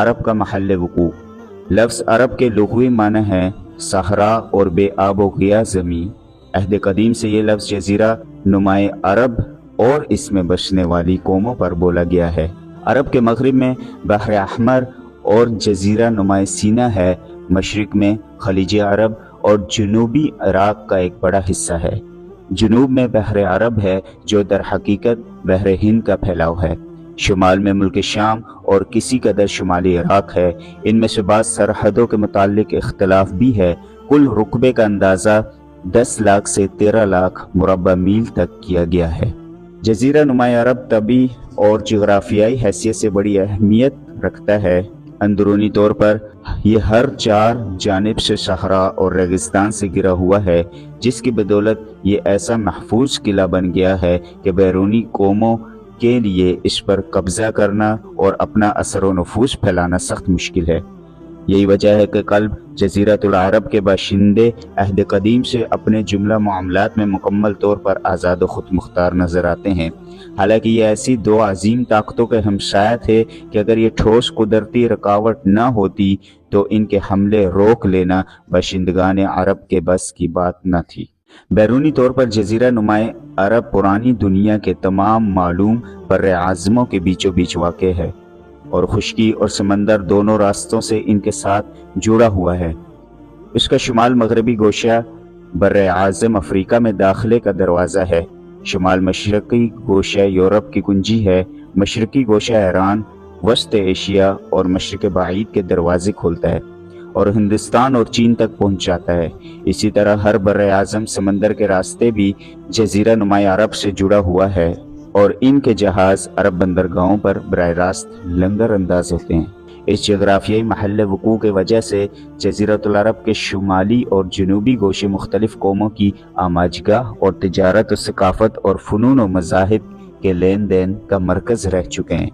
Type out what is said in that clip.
अरब का महल वकू। लफ्ज़ अरब के लुग़वी माने है सहरा और बेआब-ओ-गिया ज़मीं। अहद कदीम से ये लफ्ज़ जज़ीरा नुमाए अरब और इसमें बसने वाली कौमों पर बोला गया है। अरब के मग़रिब में बहर अहमर और जज़ीरा नुमाए सीना है, मशरिक़ में खलीज अरब और जनूबी इराक़ का एक बड़ा हिस्सा है। जनूब में बहर अरब है जो दर हकीकत बहर हिंद का फैलाव है। शुमाल में मुल्क शाम और किसी कदर शुमाली इराक़ है। इनमें से बाज़ सरहदों के मुताल्लिक़ इख्तिलाफ भी है। कुल रुकबे का अंदाज़ा 10 लाख से 13 लाख मुरब्बा मील तक किया गया है। जज़ीरा नुमाए अरब तबी और जोग्राफियाई हैसियत से बड़ी अहमियत रखता है। अंदरूनी तौर पर यह हर 4 जानिब से सहरा और रेगिस्तान से घिरा हुआ है, जिसकी बदौलत ये ऐसा महफूज किला बन गया है कि बैरूनी कौमों के लिए इस पर कब्जा करना और अपना असर व नफूज फैलाना सख्त मुश्किल है। यही वजह है कि कल्ब जज़ीरतुल अरब के बाशिंदे अहद कदीम से अपने जुमला मामलात में मुकम्मल तौर पर आज़ाद व खुद मुख्तार नजर आते हैं। हालांकि ये ऐसी 2 अजीम ताकतों के हमसाया थे कि अगर ये ठोस कुदरती रुकावट न होती तो इनके हमले रोक लेना बाशिंदगान अरब के बस की बात न थी। बैरूनी तौर पर जज़ीरा नुमाए अरब पुरानी दुनिया के तमाम मालूम बर्रे आज़मों के बीचों बीच वाक़ है और खुश्की और समंदर दोनों रास्तों से इनके साथ जुड़ा हुआ है। इसका शुमाल मगरबी गोशा बर्रे आज़म अफ्रीका में दाखिले का दरवाज़ा है। शुमाल मशरक़ी गोशा यूरोप की कुंजी है। मशरक़ी गोशा ईरान, वस्त एशिया और मशरक़ बाईद के दरवाजे खोलता है और हिंदुस्तान और चीन तक पहुँच जाता है। इसी तरह हर बर्रे आज़म समंदर के रास्ते भी जज़ीरा नुमाए अरब से जुड़ा हुआ है और इनके जहाज़ अरब बंदरगाहों पर बराह रास्त लंगर अंदाज होते हैं। इस जगराफियाई महल वकू के वजह से जज़ीरतुल अरब के शुमाली और जनूबी गोशे मुख्तलिफ कौमों की आमाजगाह और तिजारत और सकाफत और फ़नून व मज़ाहिब के लेन देन का मरकज़ रह चुके हैं।